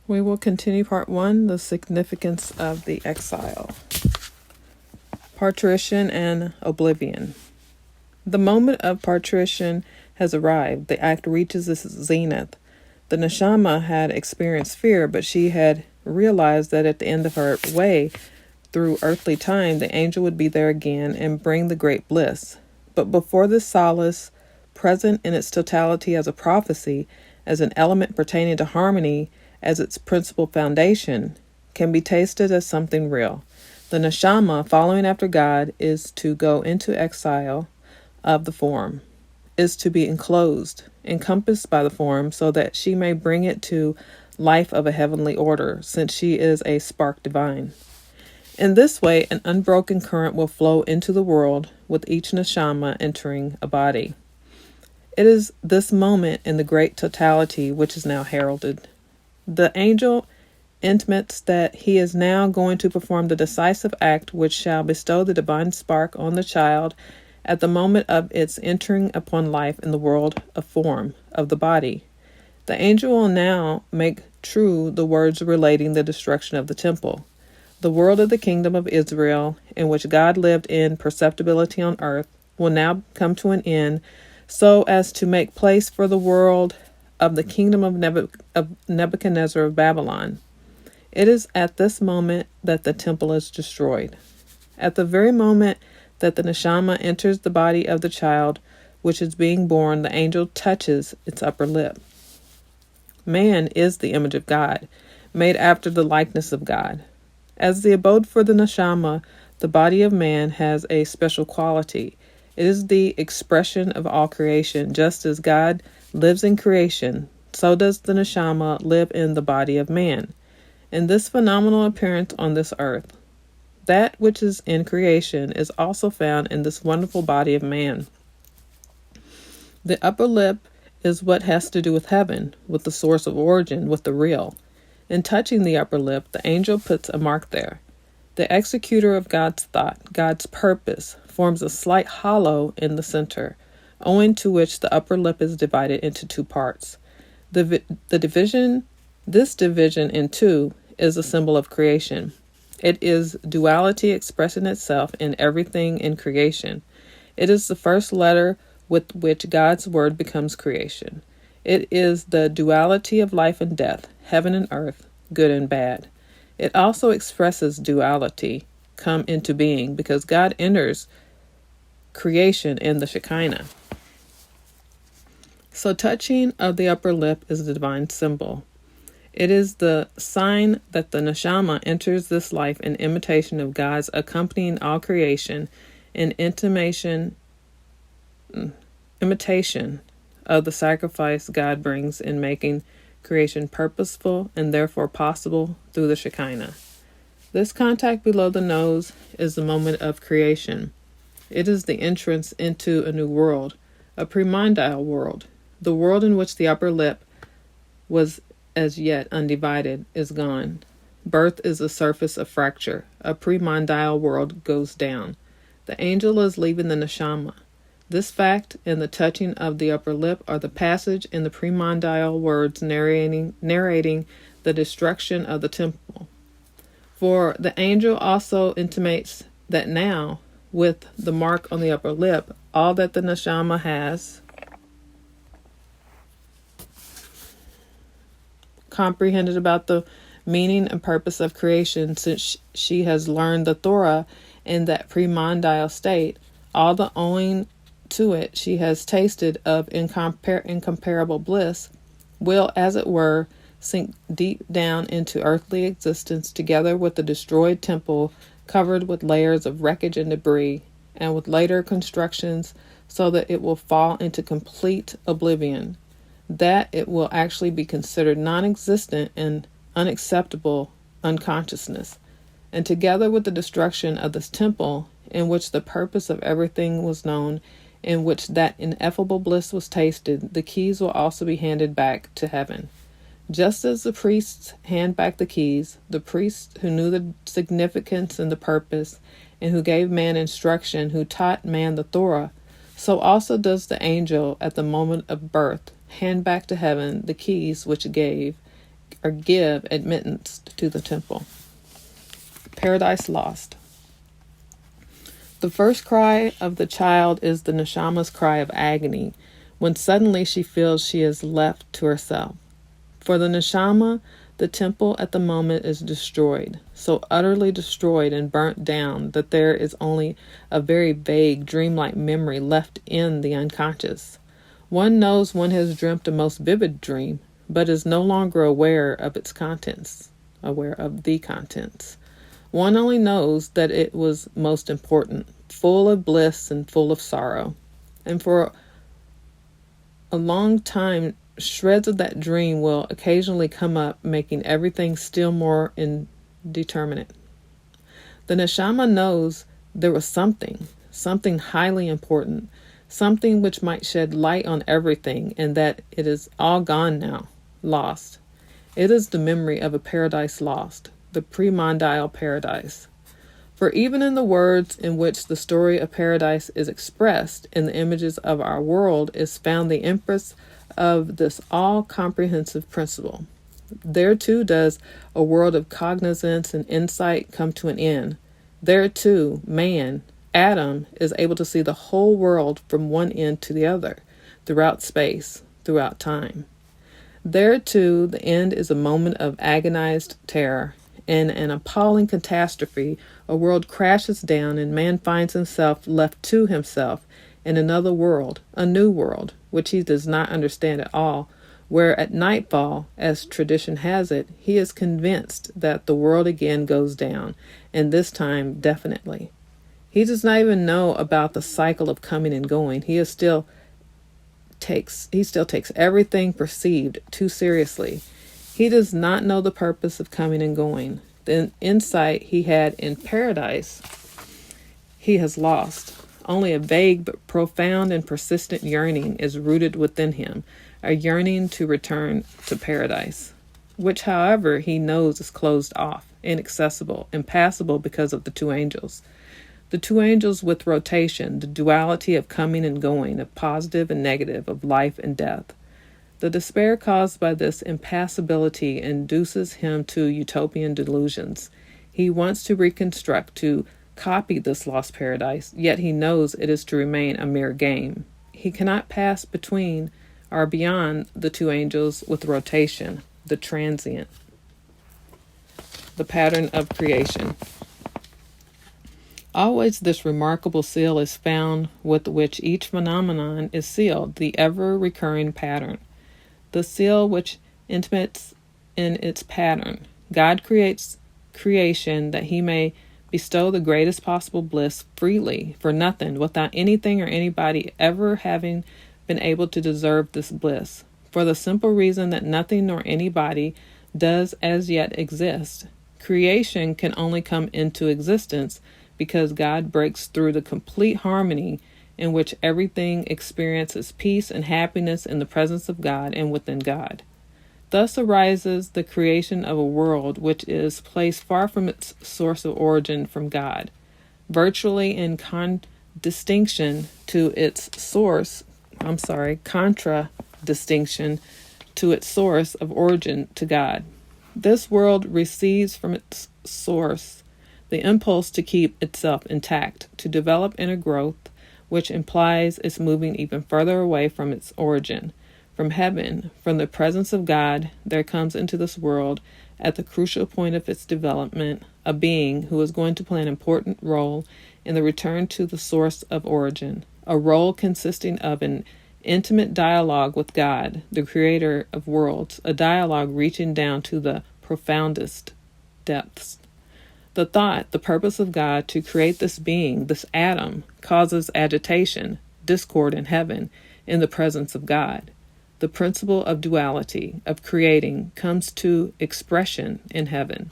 We will continue part 1, the significance of the exile. Parturition and Oblivion. The moment of parturition has arrived. The act reaches its zenith. The neshama had experienced fear, but she had realized that at the end of her way through earthly time, the angel would be there again and bring the great bliss. But before this solace, present in its totality as a prophecy, as an element pertaining to harmony, as its principal foundation, can be tasted as something real. The neshama, following after God, is to go into exile of the form, is to be enclosed, encompassed by the form, so that she may bring it to life of a heavenly order, since she is a spark divine. In this way, an unbroken current will flow into the world, with each neshama entering a body. It is this moment in the great totality which is now heralded. The angel intimates that he is now going to perform the decisive act which shall bestow the divine spark on the child at the moment of its entering upon life in the world of form of the body. The angel will now make true the words relating the destruction of the temple. The world of the kingdom of Israel, in which God lived in perceptibility on earth, will now come to an end, so as to make place for the world of the kingdom of Nebuchadnezzar of Babylon. It is at this moment that the temple is destroyed. At the very moment that the neshama enters the body of the child which is being born, the angel touches its upper lip. Man is the image of God, made after the likeness of God. As the abode for the neshama, the body of man has a special quality. It is the expression of all creation. Just as God lives in creation, so does the neshama live in the body of man. In this phenomenal appearance on this earth, that which is in creation is also found in this wonderful body of man. The upper lip is what has to do with heaven, with the source of origin, with the real. In touching the upper lip, the angel puts a mark there. The executor of God's thought, God's purpose, forms a slight hollow in the center, owing to which the upper lip is divided into two parts. This division in two is a symbol of creation. It is duality expressing itself in everything in creation. It is the first letter with which God's word becomes creation. It is the duality of life and death, heaven and earth, good and bad. It also expresses duality come into being, because God enters creation in the Shekinah. So touching of the upper lip is the divine symbol. It is the sign that the neshama enters this life in imitation of God's accompanying all creation, in imitation of the sacrifice God brings in making creation purposeful and therefore possible through the Shekinah. This contact below the nose is the moment of creation. It is the entrance into a new world, a primordial world. The world in which the upper lip was as yet undivided is gone. Birth is a surface of fracture. A primordial world goes down. The angel is leaving the neshama. This fact and the touching of the upper lip are the passage in the primordial words narrating the destruction of the temple. For the angel also intimates that now, with the mark on the upper lip, all that the neshama has comprehended about the meaning and purpose of creation, since she has learned the Torah in that primordial state, all the owing to it she has tasted of incomparable bliss, will, as it were, sink deep down into earthly existence, together with the destroyed temple covered with layers of wreckage and debris, and with later constructions, so that it will fall into complete oblivion, that it will actually be considered non-existent and unacceptable unconsciousness. And together with the destruction of this temple, in which the purpose of everything was known, in which that ineffable bliss was tasted, the keys will also be handed back to heaven. Just as the priests hand back the keys, the priests who knew the significance and the purpose, and who gave man instruction, who taught man the Torah, so also does the angel at the moment of birth hand back to heaven the keys which gave or give admittance to the temple. Paradise Lost. The first cry of the child is the neshama's cry of agony, when suddenly she feels she is left to herself. For the neshama, the temple at the moment is destroyed, so utterly destroyed and burnt down that there is only a very vague, dreamlike memory left in the unconscious. One knows one has dreamt a most vivid dream, but is no longer aware of its contents, aware of the contents. One only knows that it was most important, full of bliss and full of sorrow. And for a long time, shreds of that dream will occasionally come up, making everything still more indeterminate. The neshama knows there was something highly important, something which might shed light on everything, and that it is all gone now, lost. It is the memory of a paradise lost, the premondial paradise. For even in the words in which the story of paradise is expressed, in the images of our world, is found the impress of this all-comprehensive principle. There too does a world of cognizance and insight come to an end. There too, man, Adam, is able to see the whole world from one end to the other, throughout space, throughout time. There too, the end is a moment of agonized terror. In an appalling catastrophe, a world crashes down and man finds himself left to himself in another world, a new world, which he does not understand at all, where at nightfall, as tradition has it, he is convinced that the world again goes down, and this time definitely. He does not even know about the cycle of coming and going. He still takes everything perceived too seriously. He does not know the purpose of coming and going. The insight he had in paradise, he has lost. Only a vague but profound and persistent yearning is rooted within him, a yearning to return to paradise, which, however, he knows is closed off, inaccessible, impassable because of the two angels. The two angels with rotation, the duality of coming and going, of positive and negative, of life and death. The despair caused by this impassibility induces him to utopian delusions. He wants to reconstruct, to copy this lost paradise, yet he knows it is to remain a mere game. He cannot pass between or beyond the two angels with rotation, the transient. The pattern of creation. Always this remarkable seal is found with which each phenomenon is sealed, the ever-recurring pattern. The seal which intimates in its pattern. God creates creation that he may bestow the greatest possible bliss freely, for nothing, without anything or anybody ever having been able to deserve this bliss, for the simple reason that nothing nor anybody does as yet exist. Creation can only come into existence because God breaks through the complete harmony in which everything experiences peace and happiness in the presence of God and within God. Thus arises the creation of a world which is placed far from its source of origin from God, virtually in contradistinction to its source of origin to God. This world receives from its source the impulse to keep itself intact, to develop inner growth, which implies its moving even further away from its origin. From heaven, from the presence of God, there comes into this world, at the crucial point of its development, a being who is going to play an important role in the return to the source of origin, a role consisting of an intimate dialogue with God, the creator of worlds, a dialogue reaching down to the profoundest depths. The thought, the purpose of God to create this being, this atom, causes agitation, discord in heaven, in the presence of God. The principle of duality, of creating, comes to expression in heaven.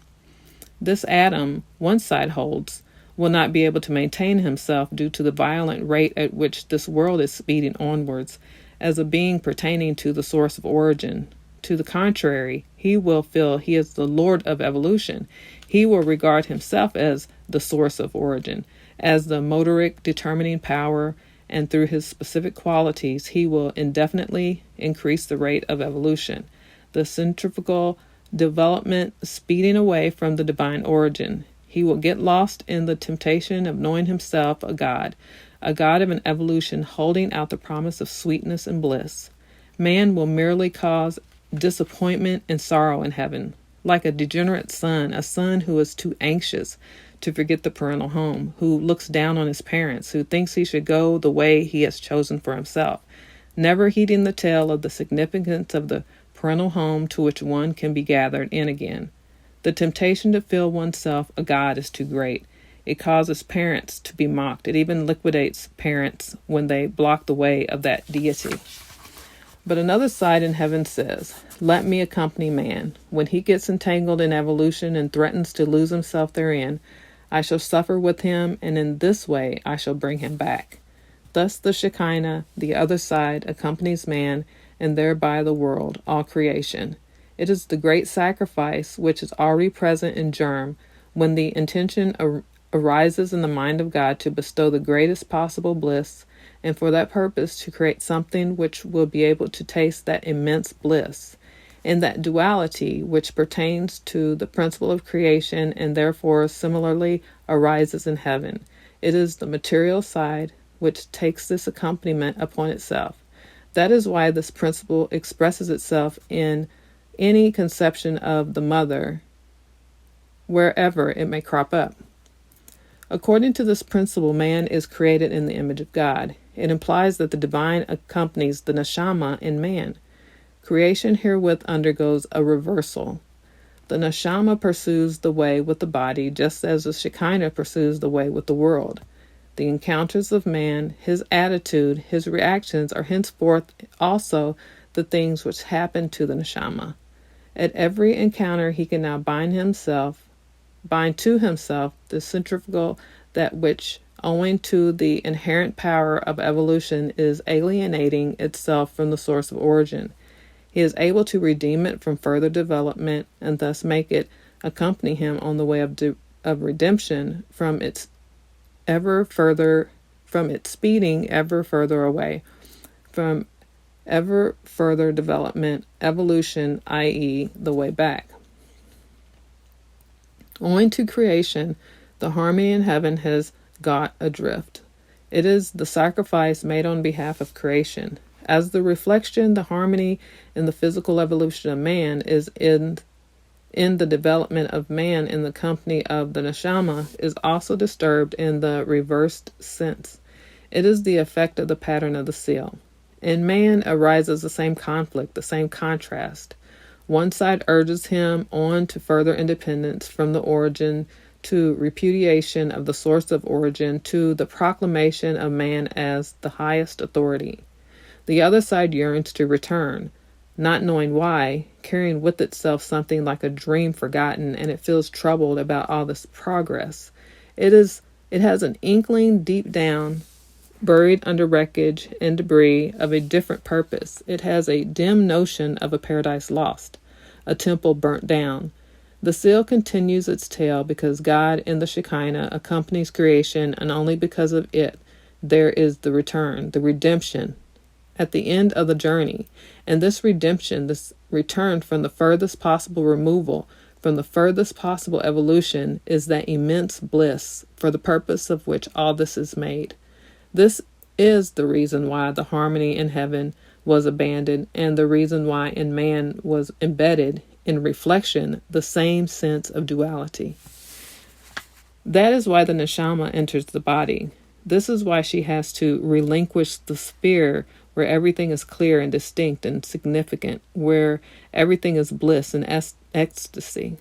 This atom, one side holds, will not be able to maintain himself due to the violent rate at which this world is speeding onwards, as a being pertaining to the source of origin. To the contrary, he will feel he is the Lord of evolution. He will regard himself as the source of origin, as the motoric determining power, and through his specific qualities, he will indefinitely increase the rate of evolution. The centrifugal development speeding away from the divine origin. He will get lost in the temptation of knowing himself a God of an evolution holding out the promise of sweetness and bliss. Man will merely cause disappointment and sorrow in heaven, like a degenerate son, a son who is too anxious to forget the parental home, who looks down on his parents, who thinks he should go the way he has chosen for himself, never heeding the tale of the significance of the parental home to which one can be gathered in again. The temptation to feel oneself a god is too great. It causes parents to be mocked. It even liquidates parents when they block the way of that deity. But another side in heaven says, "Let me accompany man. When he gets entangled in evolution and threatens to lose himself therein, I shall suffer with him, and in this way I shall bring him back." Thus the Shekinah, the other side, accompanies man, and thereby the world, all creation. It is the great sacrifice which is already present in germ when the intention arises in the mind of God to bestow the greatest possible bliss, and for that purpose to create something which will be able to taste that immense bliss. In that duality which pertains to the principle of creation and therefore similarly arises in heaven, it is the material side which takes this accompaniment upon itself. That is why this principle expresses itself in any conception of the mother, wherever it may crop up. According to this principle, man is created in the image of God. It implies that the divine accompanies the neshama in man. Creation herewith undergoes a reversal. The neshama pursues the way with the body, just as the Shekinah pursues the way with the world. The encounters of man, his attitude, his reactions are henceforth also the things which happen to the neshama. At every encounter he can now bind to himself the centrifugal, that which, owing to the inherent power of evolution, is alienating itself from the source of origin. He is able to redeem it from further development and thus make it accompany him on the way of redemption from its speeding ever further away, from ever further development, evolution, i.e., the way back. Owing to creation, the harmony in heaven has got adrift. It is the sacrifice made on behalf of creation. As the reflection, the harmony in the physical evolution of man is in the development of man in the company of the neshama is also disturbed in the reversed sense. It is the effect of the pattern of the seal. In man arises the same conflict, the same contrast. One side urges him on to further independence from the origin, to repudiation of the source of origin, to the proclamation of man as the highest authority. The other side yearns to return, not knowing why, carrying with itself something like a dream forgotten, and it feels troubled about all this progress. It has an inkling deep down, buried under wreckage and debris, of a different purpose. It has a dim notion of a paradise lost, a temple burnt down. The seal continues its tale because God in the Shekinah accompanies creation, and only because of it there is the return, the redemption, at the end of the journey. And this redemption, this return from the furthest possible removal, from the furthest possible evolution, is that immense bliss for the purpose of which all this is made. This is the reason why the harmony in heaven was abandoned, and the reason why in man was embedded in reflection the same sense of duality. That is why the neshama enters the body. This is why she has to relinquish the sphere where everything is clear and distinct and significant, where everything is bliss and ecstasy.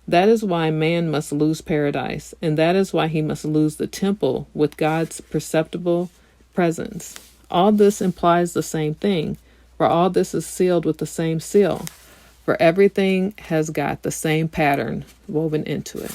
That is why man must lose paradise, and that is why he must lose the temple with God's perceptible presence. All this implies the same thing, for all this is sealed with the same seal, for everything has got the same pattern woven into it.